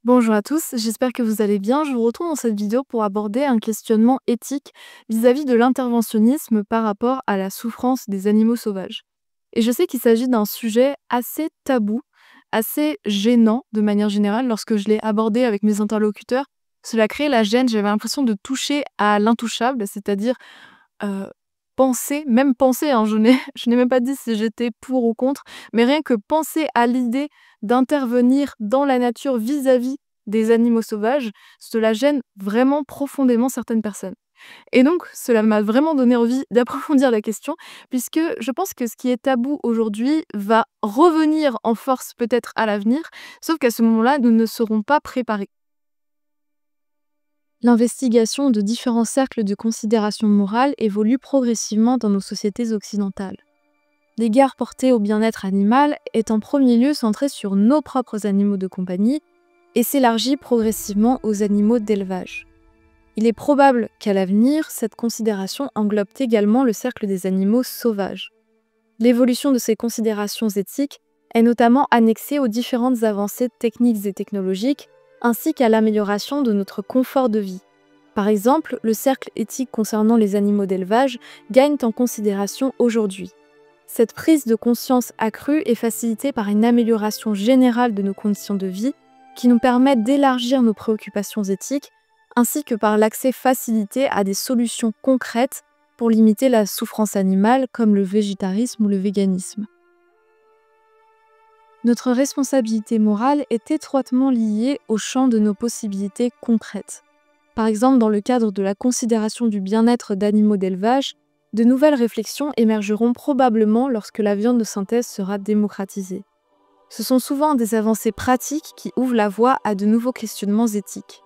Bonjour à tous, j'espère que vous allez bien. Je vous retrouve dans cette vidéo pour aborder un questionnement éthique vis-à-vis de l'interventionnisme par rapport à la souffrance des animaux sauvages. Et je sais qu'il s'agit d'un sujet assez tabou, assez gênant de manière générale. Lorsque je l'ai abordé avec mes interlocuteurs, cela crée la gêne, j'avais l'impression de toucher à l'intouchable, c'est-à-dire Heu, même penser, hein, je n'ai même pas dit si j'étais pour ou contre, mais rien que penser à l'idée d'intervenir dans la nature vis-à-vis des animaux sauvages, cela gêne vraiment profondément certaines personnes. Et donc cela m'a vraiment donné envie d'approfondir la question, puisque je pense que ce qui est tabou aujourd'hui va revenir en force peut-être à l'avenir, sauf qu'à ce moment-là, nous ne serons pas préparés. L'investigation de différents cercles de considération morale évolue progressivement dans nos sociétés occidentales. L'égard porté au bien-être animal est en premier lieu centré sur nos propres animaux de compagnie et s'élargit progressivement aux animaux d'élevage. Il est probable qu'à l'avenir, cette considération englobe également le cercle des animaux sauvages. L'évolution de ces considérations éthiques est notamment annexée aux différentes avancées techniques et technologiques, ainsi qu'à l'amélioration de notre confort de vie. Par exemple, le cercle éthique concernant les animaux d'élevage gagne en considération aujourd'hui. Cette prise de conscience accrue est facilitée par une amélioration générale de nos conditions de vie qui nous permettent d'élargir nos préoccupations éthiques, ainsi que par l'accès facilité à des solutions concrètes pour limiter la souffrance animale comme le végétarisme ou le véganisme. Notre responsabilité morale est étroitement liée au champ de nos possibilités concrètes. Par exemple, dans le cadre de la considération du bien-être d'animaux d'élevage, de nouvelles réflexions émergeront probablement lorsque la viande de synthèse sera démocratisée. Ce sont souvent des avancées pratiques qui ouvrent la voie à de nouveaux questionnements éthiques.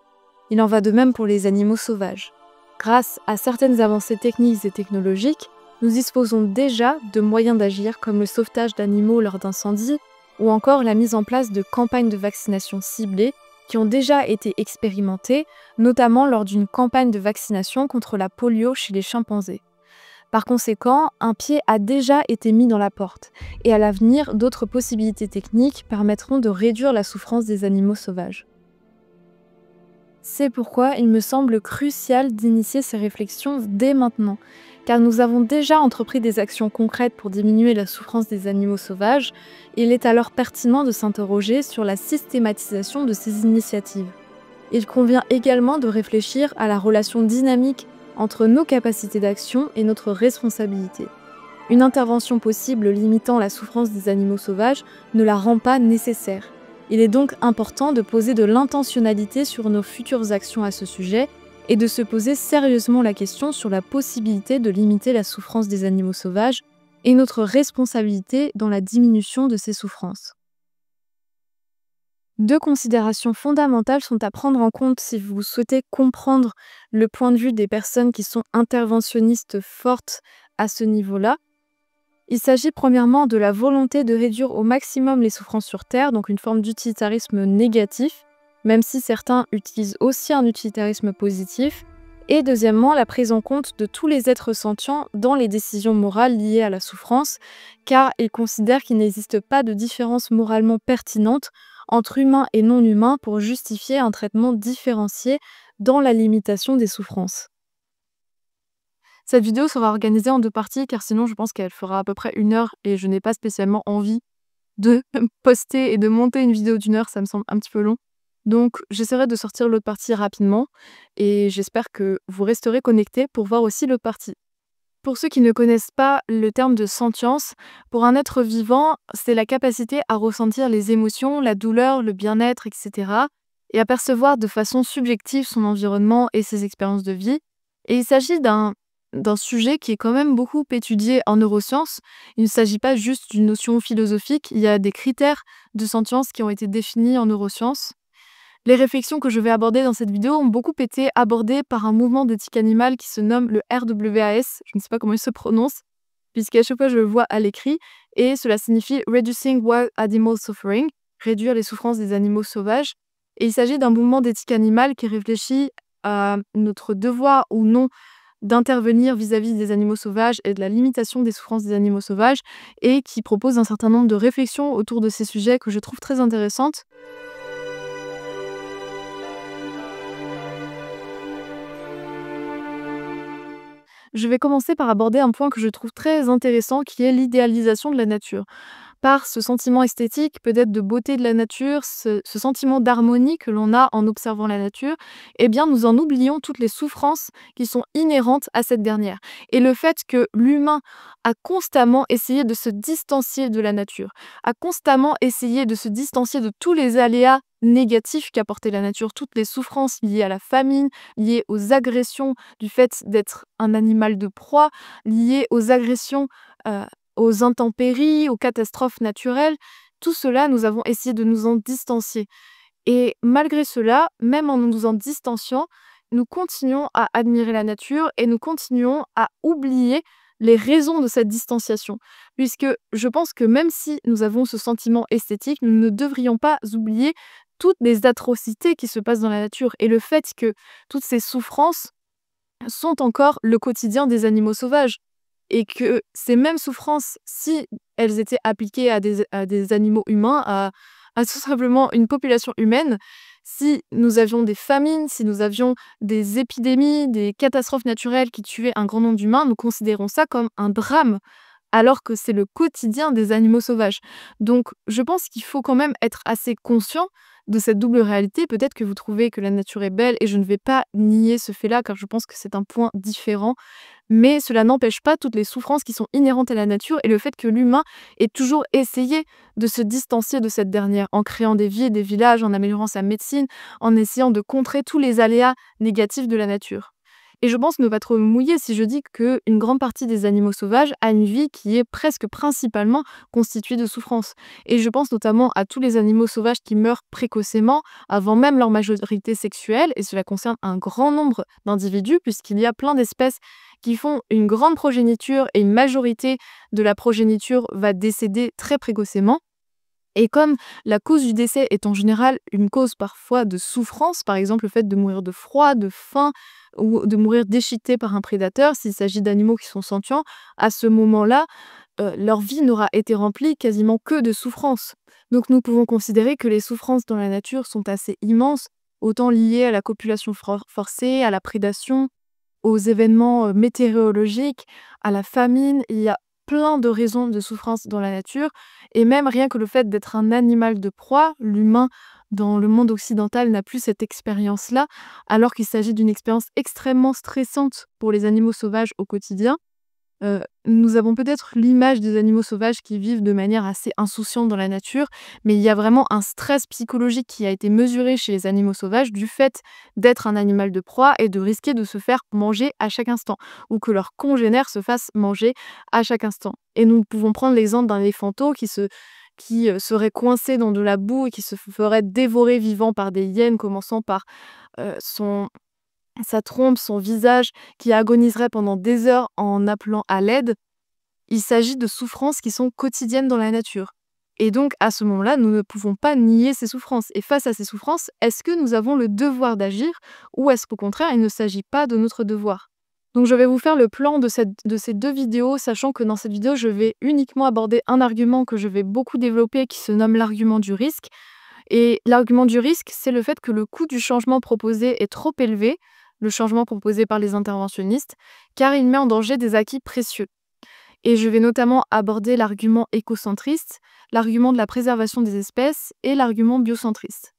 Il en va de même pour les animaux sauvages. Grâce à certaines avancées techniques et technologiques, nous disposons déjà de moyens d'agir comme le sauvetage d'animaux lors d'incendies ou encore la mise en place de campagnes de vaccination ciblées qui ont déjà été expérimentées, notamment lors d'une campagne de vaccination contre la polio chez les chimpanzés. Par conséquent, un pied a déjà été mis dans la porte, et à l'avenir, d'autres possibilités techniques permettront de réduire la souffrance des animaux sauvages. C'est pourquoi il me semble crucial d'initier ces réflexions dès maintenant, car nous avons déjà entrepris des actions concrètes pour diminuer la souffrance des animaux sauvages, et il est alors pertinent de s'interroger sur la systématisation de ces initiatives. Il convient également de réfléchir à la relation dynamique entre nos capacités d'action et notre responsabilité. Une intervention possible limitant la souffrance des animaux sauvages ne la rend pas nécessaire. Il est donc important de poser de l'intentionnalité sur nos futures actions à ce sujet et de se poser sérieusement la question sur la possibilité de limiter la souffrance des animaux sauvages et notre responsabilité dans la diminution de ces souffrances. Deux considérations fondamentales sont à prendre en compte si vous souhaitez comprendre le point de vue des personnes qui sont interventionnistes fortes à ce niveau-là. Il s'agit premièrement de la volonté de réduire au maximum les souffrances sur Terre, donc une forme d'utilitarisme négatif, même si certains utilisent aussi un utilitarisme positif. Et deuxièmement, la prise en compte de tous les êtres sentients dans les décisions morales liées à la souffrance, car ils considèrent qu'il n'existe pas de différence moralement pertinente entre humains et non humains pour justifier un traitement différencié dans la limitation des souffrances. Cette vidéo sera organisée en deux parties, car sinon je pense qu'elle fera à peu près 1 heure et je n'ai pas spécialement envie de poster et de monter une vidéo d'1 heure, ça me semble un petit peu long. Donc j'essaierai de sortir l'autre partie rapidement et j'espère que vous resterez connectés pour voir aussi l'autre partie. Pour ceux qui ne connaissent pas le terme de sentience, pour un être vivant, c'est la capacité à ressentir les émotions, la douleur, le bien-être, etc. et à percevoir de façon subjective son environnement et ses expériences de vie. Et il s'agit d'un sujet qui est quand même beaucoup étudié en neurosciences. Il ne s'agit pas juste d'une notion philosophique, il y a des critères de sentience qui ont été définis en neurosciences. Les réflexions que je vais aborder dans cette vidéo ont beaucoup été abordées par un mouvement d'éthique animale qui se nomme le RWAS, je ne sais pas comment il se prononce, puisqu'à chaque fois je le vois à l'écrit, et cela signifie Reducing Wild Animal Suffering, réduire les souffrances des animaux sauvages. Et il s'agit d'un mouvement d'éthique animale qui réfléchit à notre devoir ou non d'intervenir vis-à-vis des animaux sauvages et de la limitation des souffrances des animaux sauvages, et qui propose un certain nombre de réflexions autour de ces sujets que je trouve très intéressantes. Je vais commencer par aborder un point que je trouve très intéressant, qui est l'idéalisation de la nature. Par ce sentiment esthétique, peut-être de beauté de la nature, ce sentiment d'harmonie que l'on a en observant la nature, eh bien, nous en oublions toutes les souffrances qui sont inhérentes à cette dernière. Et le fait que l'humain a constamment essayé de se distancier de la nature, a constamment essayé de se distancier de tous les aléas négatifs qu'apportait la nature, toutes les souffrances liées à la famine, liées aux agressions du fait d'être un animal de proie, liées aux agressions, heu, aux intempéries, aux catastrophes naturelles. Tout cela, nous avons essayé de nous en distancier et malgré cela, même en nous en distanciant, nous continuons à admirer la nature et nous continuons à oublier les raisons de cette distanciation. Puisque je pense que même si nous avons ce sentiment esthétique, nous ne devrions pas oublier toutes les atrocités qui se passent dans la nature et le fait que toutes ces souffrances sont encore le quotidien des animaux sauvages et que ces mêmes souffrances, si elles étaient appliquées à des animaux humains, à tout simplement une population humaine, si nous avions des famines, si nous avions des épidémies, des catastrophes naturelles qui tuaient un grand nombre d'humains, nous considérons ça comme un drame, alors que c'est le quotidien des animaux sauvages. Donc je pense qu'il faut quand même être assez conscient de cette double réalité. Peut-être que vous trouvez que la nature est belle et je ne vais pas nier ce fait-là car je pense que c'est un point différent. Mais cela n'empêche pas toutes les souffrances qui sont inhérentes à la nature et le fait que l'humain ait toujours essayé de se distancier de cette dernière en créant des villes, des villages, en améliorant sa médecine, en essayant de contrer tous les aléas négatifs de la nature. Et je pense ne pas trop me mouiller si je dis qu'une grande partie des animaux sauvages a une vie qui est presque principalement constituée de souffrance. Et je pense notamment à tous les animaux sauvages qui meurent précocement, avant même leur majorité sexuelle, et cela concerne un grand nombre d'individus, puisqu'il y a plein d'espèces qui font une grande progéniture et une majorité de la progéniture va décéder très précocement. Et comme la cause du décès est en général une cause parfois de souffrance, par exemple le fait de mourir de froid, de faim ou de mourir déchiqueté par un prédateur, s'il s'agit d'animaux qui sont sentients, à ce moment-là, leur vie n'aura été remplie quasiment que de souffrance. Donc nous pouvons considérer que les souffrances dans la nature sont assez immenses, autant liées à la copulation forcée, à la prédation, aux événements météorologiques, à la famine. Il y a plein de raisons de souffrance dans la nature et même rien que le fait d'être un animal de proie, l'humain dans le monde occidental n'a plus cette expérience-là, alors qu'il s'agit d'une expérience extrêmement stressante pour les animaux sauvages au quotidien. Nous avons peut-être l'image des animaux sauvages qui vivent de manière assez insouciante dans la nature, mais il y a vraiment un stress psychologique qui a été mesuré chez les animaux sauvages du fait d'être un animal de proie et de risquer de se faire manger à chaque instant, ou que leurs congénères se fassent manger à chaque instant. Et nous pouvons prendre l'exemple d'un éléphanteau qui serait coincé dans de la boue et qui se ferait dévorer vivant par des hyènes, commençant par son sa trompe, son visage, qui agoniserait pendant des heures en appelant à l'aide. Il s'agit de souffrances qui sont quotidiennes dans la nature. Et donc, à ce moment-là, nous ne pouvons pas nier ces souffrances. Et face à ces souffrances, est-ce que nous avons le devoir d'agir ou est-ce qu'au contraire, il ne s'agit pas de notre devoir? Donc, je vais vous faire le plan de ces deux vidéos, sachant que dans cette vidéo, je vais uniquement aborder un argument que je vais beaucoup développer qui se nomme l'argument du risque. Et l'argument du risque, c'est le fait que le coût du changement proposé est trop élevé, le changement proposé par les interventionnistes, car il met en danger des acquis précieux. Et je vais notamment aborder l'argument écocentriste, l'argument de la préservation des espèces et l'argument biocentriste.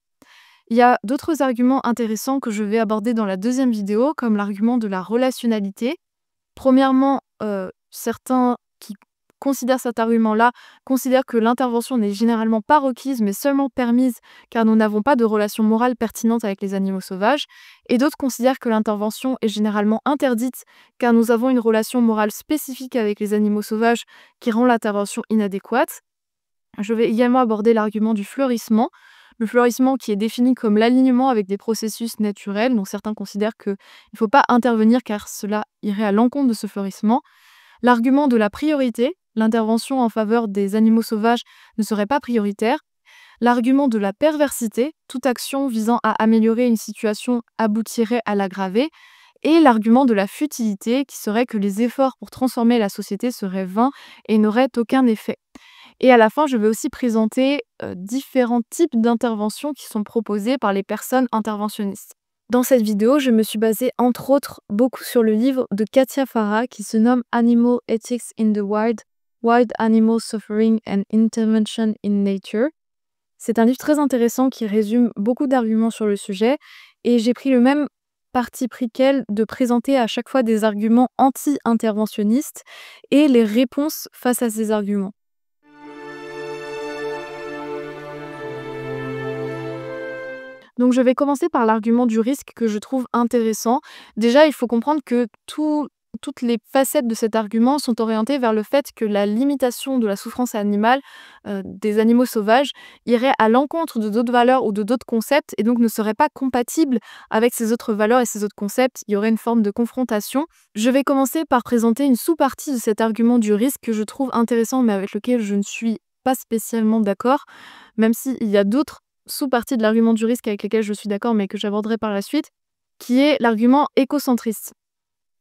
Il y a d'autres arguments intéressants que je vais aborder dans la deuxième vidéo, comme l'argument de la relationnalité. Premièrement, certains qui considèrent cet argument-là considèrent que l'intervention n'est généralement pas requise, mais seulement permise, car nous n'avons pas de relation morale pertinente avec les animaux sauvages. Et d'autres considèrent que l'intervention est généralement interdite, car nous avons une relation morale spécifique avec les animaux sauvages qui rend l'intervention inadéquate. Je vais également aborder l'argument du fleurissement. Le fleurissement qui est défini comme l'alignement avec des processus naturels, dont certains considèrent qu'il ne faut pas intervenir car cela irait à l'encontre de ce fleurissement. L'argument de la priorité, l'intervention en faveur des animaux sauvages ne serait pas prioritaire. L'argument de la perversité, toute action visant à améliorer une situation aboutirait à l'aggraver. Et l'argument de la futilité, qui serait que les efforts pour transformer la société seraient vains et n'auraient aucun effet. Et à la fin, je vais aussi présenter différents types d'interventions qui sont proposées par les personnes interventionnistes. Dans cette vidéo, je me suis basée entre autres beaucoup sur le livre de Katia Farah qui se nomme Animal Ethics in the Wild, Wild Animal Suffering and Intervention in Nature. C'est un livre très intéressant qui résume beaucoup d'arguments sur le sujet et j'ai pris le même parti pris qu'elle de présenter à chaque fois des arguments anti-interventionnistes et les réponses face à ces arguments. Donc je vais commencer par l'argument du risque que je trouve intéressant. Déjà, il faut comprendre que toutes les facettes de cet argument sont orientées vers le fait que la limitation de la souffrance animale des animaux sauvages irait à l'encontre de d'autres valeurs ou de d'autres concepts et donc ne serait pas compatible avec ces autres valeurs et ces autres concepts. Il y aurait une forme de confrontation. Je vais commencer par présenter une sous-partie de cet argument du risque que je trouve intéressant mais avec lequel je ne suis pas spécialement d'accord, même s'il y a d'autres sous-partie de l'argument du risque avec lesquels je suis d'accord mais que j'aborderai par la suite, qui est l'argument écocentriste.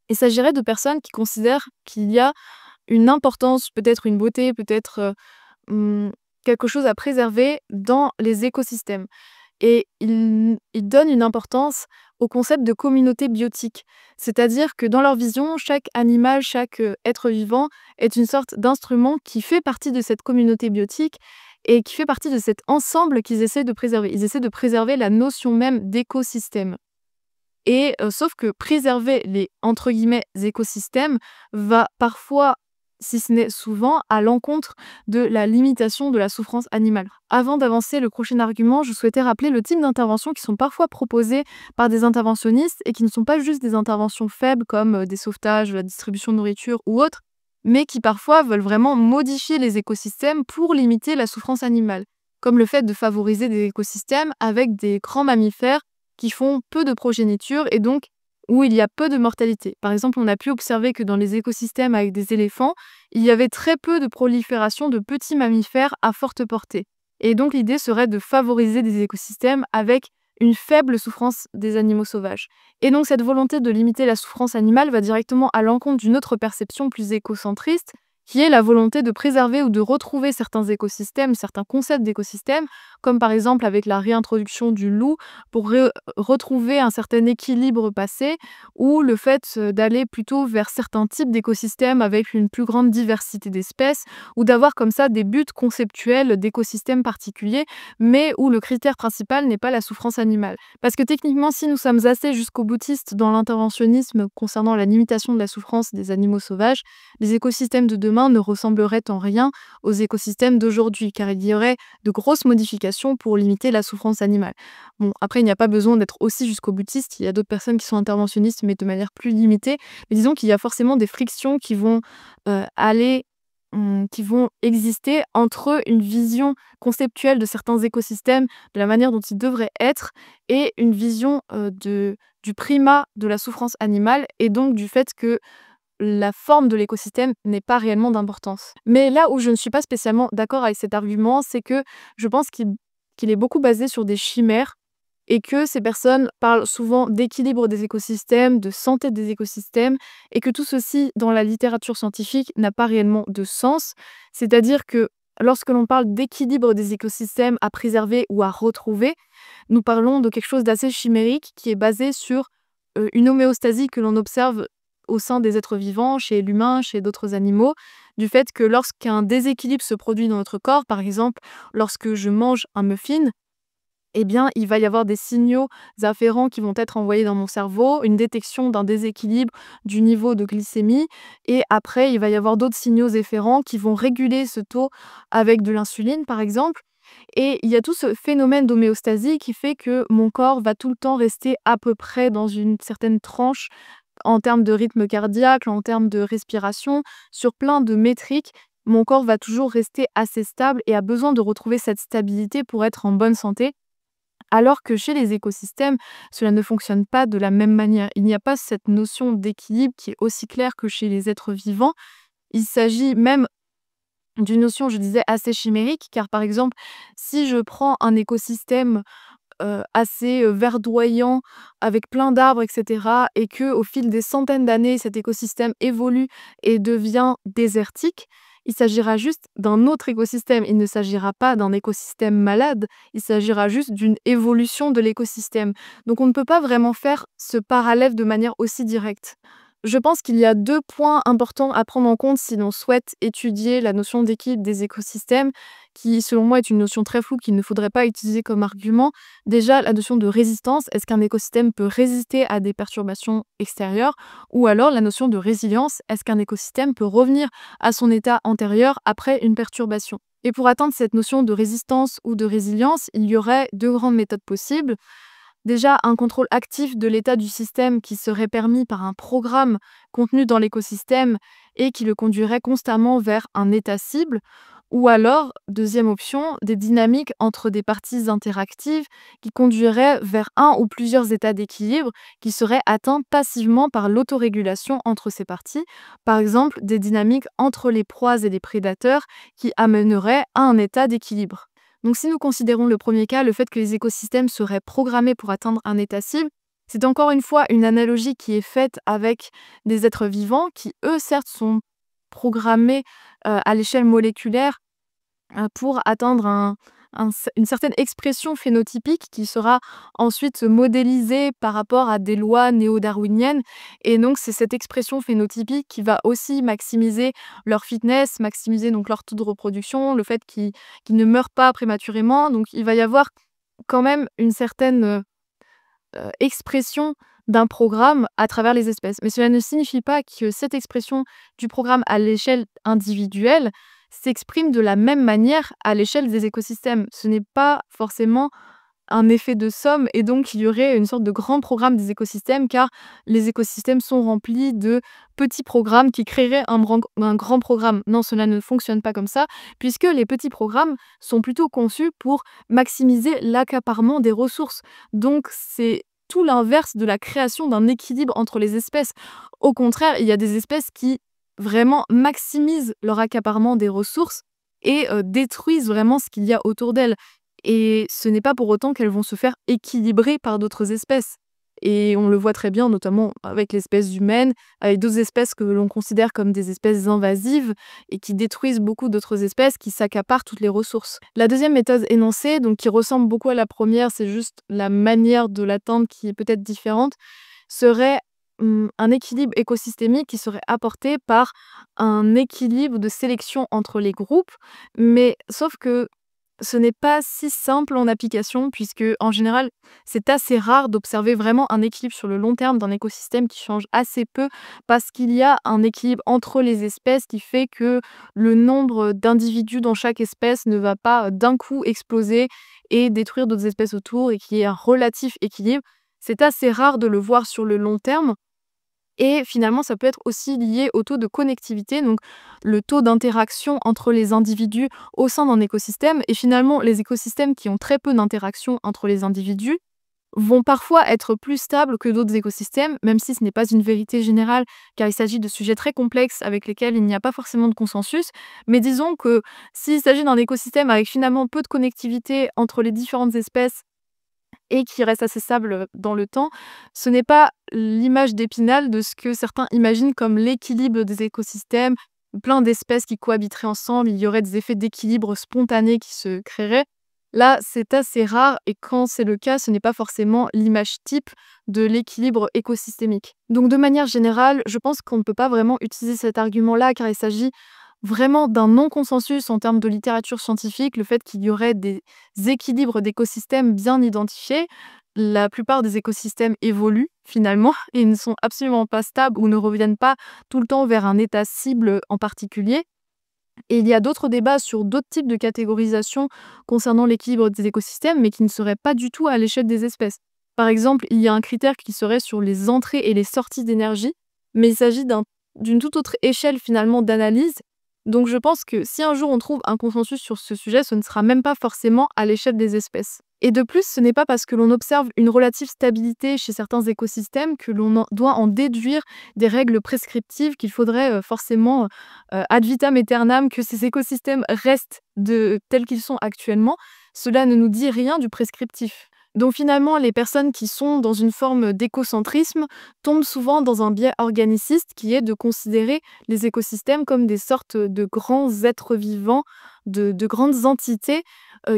Il s'agirait de personnes qui considèrent qu'il y a une importance, peut-être une beauté, peut-être quelque chose à préserver dans les écosystèmes. Et ils donnent une importance au concept de communauté biotique. C'est-à-dire que dans leur vision, chaque animal, chaque être vivant est une sorte d'instrument qui fait partie de cette communauté biotique et qui fait partie de cet ensemble qu'ils essaient de préserver. Ils essaient de préserver la notion même d'écosystème. Et sauf que préserver les entre guillemets écosystèmes va parfois, si ce n'est souvent, à l'encontre de la limitation de la souffrance animale. Avant d'avancer le prochain argument, je souhaitais rappeler le type d'interventions qui sont parfois proposées par des interventionnistes et qui ne sont pas juste des interventions faibles comme des sauvetages, la distribution de nourriture ou autres, mais qui parfois veulent vraiment modifier les écosystèmes pour limiter la souffrance animale, comme le fait de favoriser des écosystèmes avec des grands mammifères qui font peu de progéniture et donc où il y a peu de mortalité. Par exemple, on a pu observer que dans les écosystèmes avec des éléphants, il y avait très peu de prolifération de petits mammifères à forte portée. Et donc l'idée serait de favoriser des écosystèmes avec une faible souffrance des animaux sauvages. Et donc cette volonté de limiter la souffrance animale va directement à l'encontre d'une autre perception plus écocentriste, qui est la volonté de préserver ou de retrouver certains écosystèmes, certains concepts d'écosystèmes, comme par exemple avec la réintroduction du loup pour retrouver un certain équilibre passé, ou le fait d'aller plutôt vers certains types d'écosystèmes avec une plus grande diversité d'espèces, ou d'avoir comme ça des buts conceptuels d'écosystèmes particuliers, mais où le critère principal n'est pas la souffrance animale. Parce que techniquement, si nous sommes assez jusqu'au boutiste dans l'interventionnisme concernant la limitation de la souffrance des animaux sauvages, les écosystèmes de demain ne ressembleraient en rien aux écosystèmes d'aujourd'hui, car il y aurait de grosses modifications pour limiter la souffrance animale. Bon, après, il n'y a pas besoin d'être aussi jusqu'au boutiste, il y a d'autres personnes qui sont interventionnistes, mais de manière plus limitée. Mais disons qu'il y a forcément des frictions qui vont qui vont exister entre une vision conceptuelle de certains écosystèmes, de la manière dont ils devraient être, et une vision du primat de la souffrance animale, et donc du fait que la forme de l'écosystème n'est pas réellement d'importance. Mais là où je ne suis pas spécialement d'accord avec cet argument, c'est que je pense qu'il est beaucoup basé sur des chimères et que ces personnes parlent souvent d'équilibre des écosystèmes, de santé des écosystèmes, et que tout ceci, dans la littérature scientifique, n'a pas réellement de sens. C'est-à-dire que lorsque l'on parle d'équilibre des écosystèmes à préserver ou à retrouver, nous parlons de quelque chose d'assez chimérique qui est basé sur une homéostasie que l'on observe au sein des êtres vivants, chez l'humain, chez d'autres animaux, du fait que lorsqu'un déséquilibre se produit dans notre corps, par exemple, lorsque je mange un muffin, eh bien, il va y avoir des signaux afférents qui vont être envoyés dans mon cerveau, une détection d'un déséquilibre du niveau de glycémie, et après, il va y avoir d'autres signaux efférents qui vont réguler ce taux avec de l'insuline, par exemple. Et il y a tout ce phénomène d'homéostasie qui fait que mon corps va tout le temps rester à peu près dans une certaine tranche en termes de rythme cardiaque, en termes de respiration, sur plein de métriques. Mon corps va toujours rester assez stable et a besoin de retrouver cette stabilité pour être en bonne santé. Alors que chez les écosystèmes, cela ne fonctionne pas de la même manière. Il n'y a pas cette notion d'équilibre qui est aussi claire que chez les êtres vivants. Il s'agit même d'une notion, je disais, assez chimérique, car par exemple, si je prends un écosystème assez verdoyant, avec plein d'arbres, etc., et que au fil des centaines d'années, cet écosystème évolue et devient désertique, Il s'agira juste d'un autre écosystème. Il ne s'agira pas d'un écosystème malade, il s'agira juste d'une évolution de l'écosystème. Donc on ne peut pas vraiment faire ce parallèle de manière aussi directe. Je pense qu'il y a 2 points importants à prendre en compte si l'on souhaite étudier la notion d'équilibre des écosystèmes, qui selon moi est une notion très floue qu'il ne faudrait pas utiliser comme argument. Déjà, la notion de résistance, est-ce qu'un écosystème peut résister à des perturbations extérieures? Ou alors la notion de résilience, est-ce qu'un écosystème peut revenir à son état antérieur après une perturbation? Et pour atteindre cette notion de résistance ou de résilience, il y aurait 2 grandes méthodes possibles. Déjà, un contrôle actif de l'état du système qui serait permis par un programme contenu dans l'écosystème et qui le conduirait constamment vers un état cible. Ou alors, deuxième option, des dynamiques entre des parties interactives qui conduiraient vers un ou plusieurs états d'équilibre qui seraient atteints passivement par l'autorégulation entre ces parties. Par exemple, des dynamiques entre les proies et les prédateurs qui amèneraient à un état d'équilibre. Donc si nous considérons le premier cas, le fait que les écosystèmes seraient programmés pour atteindre un état cible, c'est encore une fois une analogie qui est faite avec des êtres vivants qui, eux, certes, sont programmés à l'échelle moléculaire pour atteindre une certaine expression phénotypique qui sera ensuite modélisée par rapport à des lois néo-darwiniennes. Et donc, c'est cette expression phénotypique qui va aussi maximiser leur fitness, maximiser donc leur taux de reproduction, le fait qu'ils ne meurent pas prématurément. Donc, il va y avoir quand même une certaine expression d'un programme à travers les espèces. Mais cela ne signifie pas que cette expression du programme à l'échelle individuelle s'exprime de la même manière à l'échelle des écosystèmes. Ce n'est pas forcément un effet de somme et donc il y aurait une sorte de grand programme des écosystèmes car les écosystèmes sont remplis de petits programmes qui créeraient un grand programme. Non, cela ne fonctionne pas comme ça puisque les petits programmes sont plutôt conçus pour maximiser l'accaparement des ressources. Donc c'est tout l'inverse de la création d'un équilibre entre les espèces. Au contraire, il y a des espèces qui vraiment maximisent leur accaparement des ressources et détruisent vraiment ce qu'il y a autour d'elles. Et ce n'est pas pour autant qu'elles vont se faire équilibrer par d'autres espèces. Et on le voit très bien, notamment avec l'espèce humaine, avec d'autres espèces que l'on considère comme des espèces invasives et qui détruisent beaucoup d'autres espèces qui s'accaparent toutes les ressources. La deuxième méthode énoncée, donc qui ressemble beaucoup à la première, c'est juste la manière de l'atteindre qui est peut-être différente, serait un équilibre écosystémique qui serait apporté par un équilibre de sélection entre les groupes, mais sauf que ce n'est pas si simple en application puisque, en général, c'est assez rare d'observer vraiment un équilibre sur le long terme d'un écosystème qui change assez peu parce qu'il y a un équilibre entre les espèces qui fait que le nombre d'individus dans chaque espèce ne va pas d'un coup exploser et détruire d'autres espèces autour et qu'il y ait un relatif équilibre. C'est assez rare de le voir sur le long terme. Et finalement, ça peut être aussi lié au taux de connectivité, donc le taux d'interaction entre les individus au sein d'un écosystème. Et finalement, les écosystèmes qui ont très peu d'interaction entre les individus vont parfois être plus stables que d'autres écosystèmes, même si ce n'est pas une vérité générale, car il s'agit de sujets très complexes avec lesquels il n'y a pas forcément de consensus. Mais disons que s'il s'agit d'un écosystème avec finalement peu de connectivité entre les différentes espèces, et qui reste assez stable dans le temps, ce n'est pas l'image d'Épinal de ce que certains imaginent comme l'équilibre des écosystèmes, plein d'espèces qui cohabiteraient ensemble, il y aurait des effets d'équilibre spontanés qui se créeraient. Là, c'est assez rare et quand c'est le cas, ce n'est pas forcément l'image type de l'équilibre écosystémique. Donc de manière générale, je pense qu'on ne peut pas vraiment utiliser cet argument-là car il s'agit vraiment d'un non-consensus en termes de littérature scientifique, le fait qu'il y aurait des équilibres d'écosystèmes bien identifiés. La plupart des écosystèmes évoluent finalement et ne sont absolument pas stables ou ne reviennent pas tout le temps vers un état cible en particulier. Et il y a d'autres débats sur d'autres types de catégorisation concernant l'équilibre des écosystèmes, mais qui ne seraient pas du tout à l'échelle des espèces. Par exemple, il y a un critère qui serait sur les entrées et les sorties d'énergie, mais il s'agit d'une toute autre échelle finalement d'analyse. Donc je pense que si un jour on trouve un consensus sur ce sujet, ce ne sera même pas forcément à l'échelle des espèces. Et de plus, ce n'est pas parce que l'on observe une relative stabilité chez certains écosystèmes que doit en déduire des règles prescriptives qu'il faudrait forcément ad vitam aeternam que ces écosystèmes restent tels qu'ils sont actuellement. Cela ne nous dit rien du prescriptif. Donc finalement, les personnes qui sont dans une forme d'écocentrisme tombent souvent dans un biais organiciste qui est de considérer les écosystèmes comme des sortes de grands êtres vivants, de grandes entités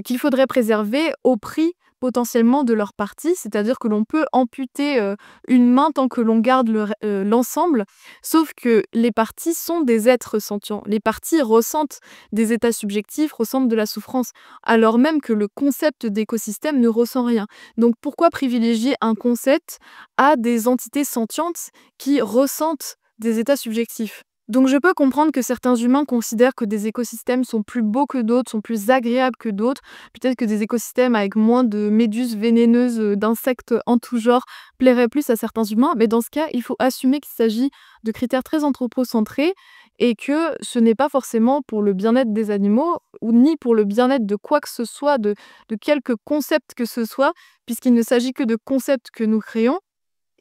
qu'il faudrait préserver au prix potentiellement de leur partie. C'est-à-dire que l'on peut amputer une main tant que l'on garde l'ensemble, sauf que les parties sont des êtres sentients. Les parties ressentent des états subjectifs, ressentent de la souffrance, alors même que le concept d'écosystème ne ressent rien. Donc pourquoi privilégier un concept à des entités sentientes qui ressentent des états subjectifs? Donc je peux comprendre que certains humains considèrent que des écosystèmes sont plus beaux que d'autres, sont plus agréables que d'autres. Peut-être que des écosystèmes avec moins de méduses vénéneuses, d'insectes en tout genre plairaient plus à certains humains. Mais dans ce cas, il faut assumer qu'il s'agit de critères très anthropocentrés et que ce n'est pas forcément pour le bien-être des animaux ou ni pour le bien-être de quoi que ce soit, de quelque concept que ce soit, puisqu'il ne s'agit que de concepts que nous créons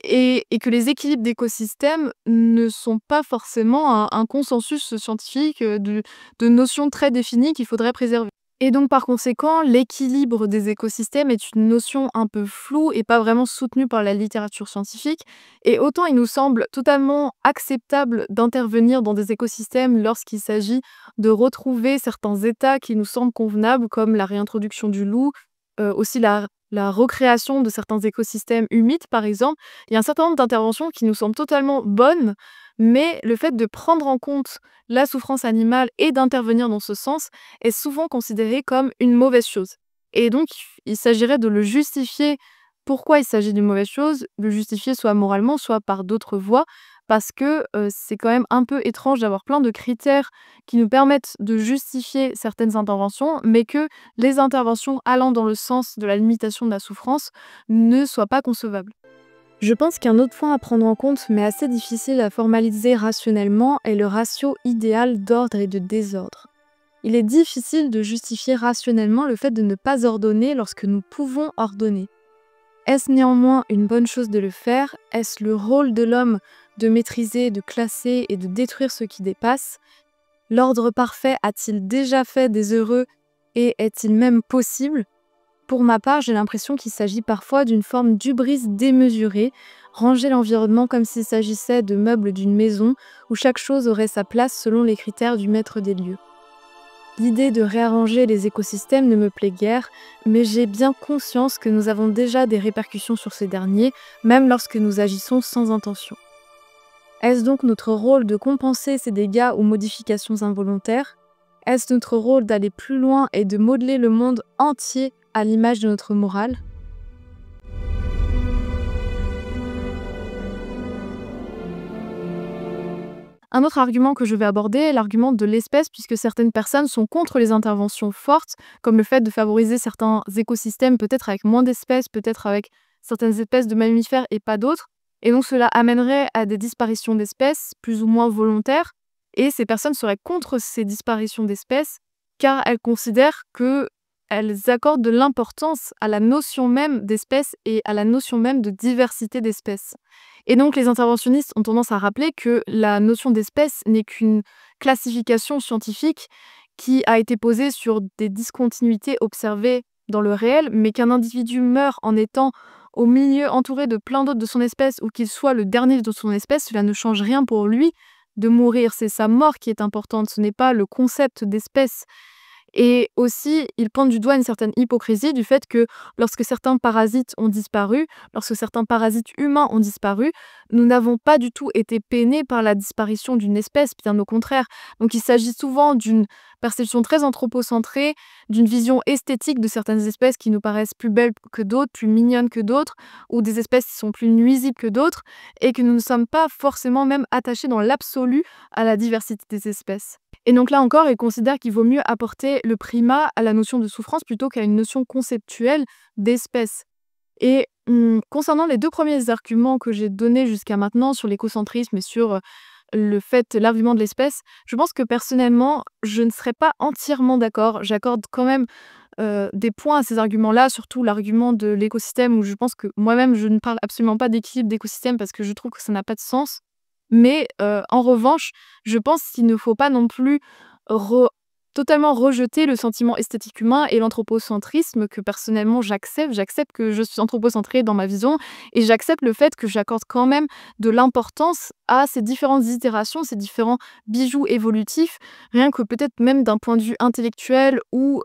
et que les équilibres d'écosystèmes ne sont pas forcément un consensus scientifique, de notions très définies qu'il faudrait préserver. Et donc par conséquent, l'équilibre des écosystèmes est une notion un peu floue et pas vraiment soutenue par la littérature scientifique. Et autant il nous semble totalement acceptable d'intervenir dans des écosystèmes lorsqu'il s'agit de retrouver certains états qui nous semblent convenables, comme la réintroduction du loup, aussi la recréation de certains écosystèmes humides, par exemple. Il y a un certain nombre d'interventions qui nous semblent totalement bonnes, mais le fait de prendre en compte la souffrance animale et d'intervenir dans ce sens est souvent considéré comme une mauvaise chose. Et donc, il s'agirait de le justifier pourquoi il s'agit d'une mauvaise chose, le justifier soit moralement, soit par d'autres voies, parce que c'est quand même un peu étrange d'avoir plein de critères qui nous permettent de justifier certaines interventions, mais que les interventions allant dans le sens de la limitation de la souffrance ne soient pas concevables. Je pense qu'un autre point à prendre en compte, mais assez difficile à formaliser rationnellement, est le ratio idéal d'ordre et de désordre. Il est difficile de justifier rationnellement le fait de ne pas ordonner lorsque nous pouvons ordonner. Est-ce néanmoins une bonne chose de le faire? Est-ce le rôle de l'homme de maîtriser, de classer et de détruire ce qui dépasse? L'ordre parfait a-t-il déjà fait des heureux et est-il même possible? Pour ma part, j'ai l'impression qu'il s'agit parfois d'une forme d'hubris démesurée, ranger l'environnement comme s'il s'agissait de meubles d'une maison où chaque chose aurait sa place selon les critères du maître des lieux. L'idée de réarranger les écosystèmes ne me plaît guère, mais j'ai bien conscience que nous avons déjà des répercussions sur ces derniers, même lorsque nous agissons sans intention. Est-ce donc notre rôle de compenser ces dégâts ou modifications involontaires? Est-ce notre rôle d'aller plus loin et de modeler le monde entier à l'image de notre morale? Un autre argument que je vais aborder est l'argument de l'espèce, puisque certaines personnes sont contre les interventions fortes, comme le fait de favoriser certains écosystèmes, peut-être avec moins d'espèces, peut-être avec certaines espèces de mammifères et pas d'autres. Et donc cela amènerait à des disparitions d'espèces, plus ou moins volontaires, et ces personnes seraient contre ces disparitions d'espèces, car elles considèrent qu'elles accordent de l'importance à la notion même d'espèce et à la notion même de diversité d'espèces. Et donc les interventionnistes ont tendance à rappeler que la notion d'espèce n'est qu'une classification scientifique qui a été posée sur des discontinuités observées dans le réel, mais qu'un individu meurt en étant au milieu entouré de plein d'autres de son espèce ou qu'il soit le dernier de son espèce, cela ne change rien pour lui de mourir. C'est sa mort qui est importante, ce n'est pas le concept d'espèce. Et aussi, ils pointent du doigt une certaine hypocrisie du fait que lorsque certains parasites ont disparu, lorsque certains parasites humains ont disparu, nous n'avons pas du tout été peinés par la disparition d'une espèce, bien au contraire. Donc il s'agit souvent d'une perception très anthropocentrée, d'une vision esthétique de certaines espèces qui nous paraissent plus belles que d'autres, plus mignonnes que d'autres, ou des espèces qui sont plus nuisibles que d'autres, et que nous ne sommes pas forcément même attachés dans l'absolu à la diversité des espèces. Et donc là encore, ils considèrent qu'il vaut mieux apporter le primat à la notion de souffrance plutôt qu'à une notion conceptuelle d'espèce. Et concernant les deux premiers arguments que j'ai donnés jusqu'à maintenant sur l'écocentrisme et sur l'argument de l'espèce, je pense que personnellement, je ne serais pas entièrement d'accord. J'accorde quand même des points à ces arguments-là, surtout l'argument de l'écosystème où je pense que moi-même, je ne parle absolument pas d'équilibre d'écosystème parce que je trouve que ça n'a pas de sens. Mais en revanche, je pense qu'il ne faut pas non plus totalement rejeter le sentiment esthétique humain et l'anthropocentrisme que personnellement j'accepte. J'accepte que je suis anthropocentrée dans ma vision et j'accepte le fait que j'accorde quand même de l'importance à ces différentes itérations, ces différents bijoux évolutifs, rien que peut-être même d'un point de vue intellectuel ou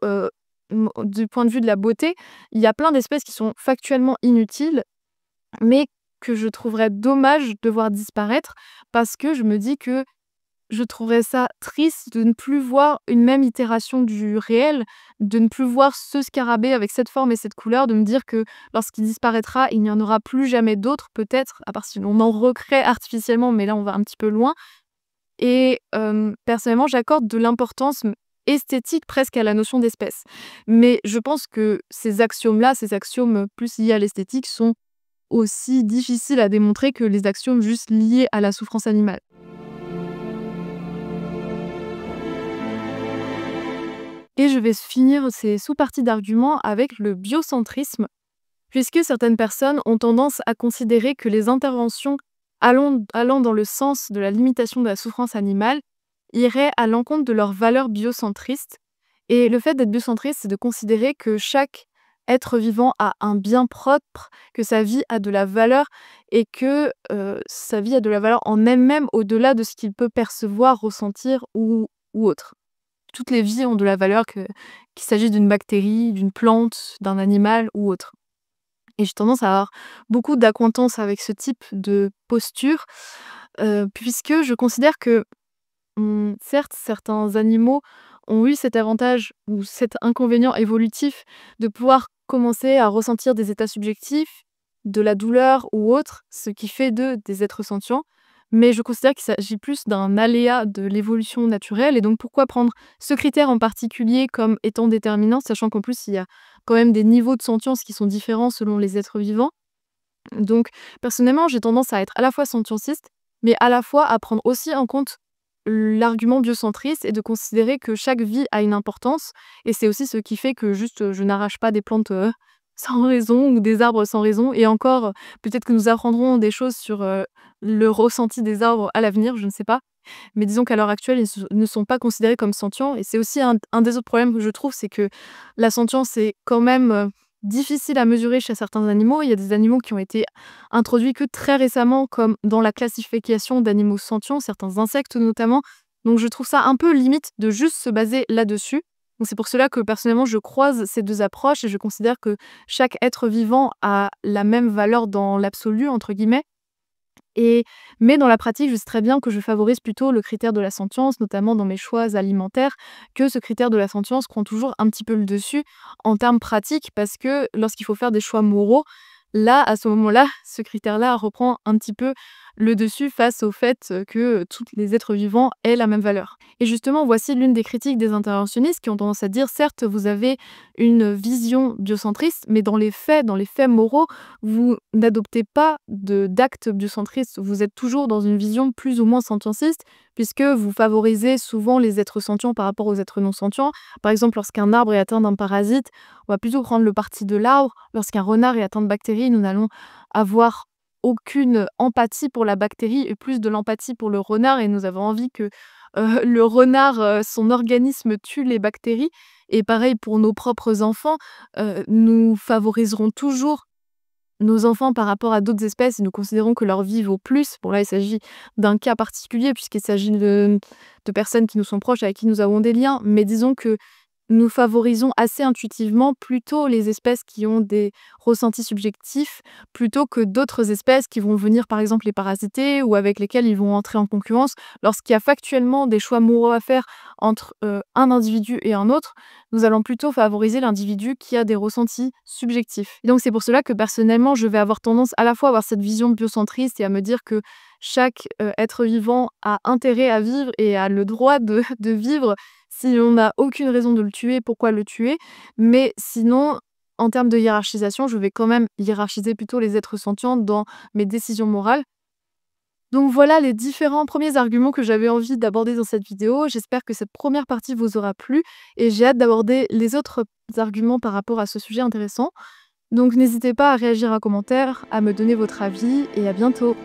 du point de vue de la beauté. Il y a plein d'espèces qui sont factuellement inutiles, mais que je trouverais dommage de voir disparaître parce que je me dis que je trouverais ça triste de ne plus voir une même itération du réel, de ne plus voir ce scarabée avec cette forme et cette couleur, de me dire que lorsqu'il disparaîtra, il n'y en aura plus jamais d'autres peut-être, à part si on en recrée artificiellement, mais là on va un petit peu loin. Et personnellement, j'accorde de l'importance esthétique presque à la notion d'espèce. Mais je pense que ces axiomes-là, ces axiomes plus liés à l'esthétique sont aussi difficiles à démontrer que les axiomes juste liés à la souffrance animale. Et je vais finir ces sous-parties d'arguments avec le biocentrisme, puisque certaines personnes ont tendance à considérer que les interventions allant dans le sens de la limitation de la souffrance animale iraient à l'encontre de leurs valeurs biocentristes. Et le fait d'être biocentriste, c'est de considérer que chaque être vivant a un bien propre, que sa vie a de la valeur et que sa vie a de la valeur en elle-même au-delà de ce qu'il peut percevoir, ressentir ou autre. Toutes les vies ont de la valeur, qu'il s'agisse d'une bactérie, d'une plante, d'un animal ou autre. Et j'ai tendance à avoir beaucoup d'acquaintance avec ce type de posture, puisque je considère que, certes, certains animaux ont eu cet avantage ou cet inconvénient évolutif de pouvoir commencer à ressentir des états subjectifs, de la douleur ou autre, ce qui fait d'eux des êtres sentients. Mais je considère qu'il s'agit plus d'un aléa de l'évolution naturelle et donc pourquoi prendre ce critère en particulier comme étant déterminant, sachant qu'en plus il y a quand même des niveaux de sentience qui sont différents selon les êtres vivants. Donc personnellement, j'ai tendance à être à la fois sentientiste, mais à la fois à prendre aussi en compte l'argument biocentriste et de considérer que chaque vie a une importance et c'est aussi ce qui fait que juste, je n'arrache pas des plantes, sans raison ou des arbres sans raison et encore, peut-être que nous apprendrons des choses sur, le ressenti des arbres à l'avenir, je ne sais pas. Mais disons qu'à l'heure actuelle, ils ne sont pas considérés comme sentients et c'est aussi un des autres problèmes que je trouve, c'est que la sentience est quand même, difficile à mesurer chez certains animaux. Il y a des animaux qui ont été introduits que très récemment, comme dans la classification d'animaux sentients, certains insectes notamment. Donc je trouve ça un peu limite de juste se baser là-dessus. Donc c'est pour cela que personnellement je croise ces 2 approches et je considère que chaque être vivant a la même valeur dans «l'absolu» entre guillemets. Et mais dans la pratique, je sais très bien que je favorise plutôt le critère de la sentience, notamment dans mes choix alimentaires, que ce critère de la sentience prend toujours un petit peu le dessus en termes pratiques, parce que lorsqu'il faut faire des choix moraux, là, à ce moment-là, ce critère-là reprend un petit peu le dessus face au fait que tous les êtres vivants aient la même valeur. Et justement, voici l'une des critiques des interventionnistes qui ont tendance à dire, certes, vous avez une vision biocentriste, mais dans les faits moraux, vous n'adoptez pas d'actes biocentristes. Vous êtes toujours dans une vision plus ou moins sentientiste, puisque vous favorisez souvent les êtres sentients par rapport aux êtres non sentients. Par exemple, lorsqu'un arbre est atteint d'un parasite, on va plutôt prendre le parti de l'arbre. Lorsqu'un renard est atteint de bactéries, nous n'allons avoir aucune empathie pour la bactérie et plus de l'empathie pour le renard et nous avons envie que, le renard, son organisme tue les bactéries et pareil pour nos propres enfants, nous favoriserons toujours nos enfants par rapport à d'autres espèces et nous considérons que leur vie vaut plus. Bon là, il s'agit d'un cas particulier puisqu'il s'agit de personnes qui nous sont proches, avec qui nous avons des liens, mais disons que nous favorisons assez intuitivement plutôt les espèces qui ont des ressentis subjectifs, plutôt que d'autres espèces qui vont venir par exemple les parasiter ou avec lesquelles ils vont entrer en concurrence. Lorsqu'il y a factuellement des choix moraux à faire entre un individu et un autre, nous allons plutôt favoriser l'individu qui a des ressentis subjectifs. Et donc c'est pour cela que personnellement, je vais avoir tendance à la fois à avoir cette vision biocentriste et à me dire que chaque être vivant a intérêt à vivre et a le droit de vivre. Si on n'a aucune raison de le tuer, pourquoi le tuer? Mais sinon, en termes de hiérarchisation, je vais quand même hiérarchiser plutôt les êtres sentients dans mes décisions morales. Donc voilà les différents premiers arguments que j'avais envie d'aborder dans cette vidéo. J'espère que cette première partie vous aura plu et j'ai hâte d'aborder les autres arguments par rapport à ce sujet intéressant. Donc n'hésitez pas à réagir en commentaire, à me donner votre avis et à bientôt.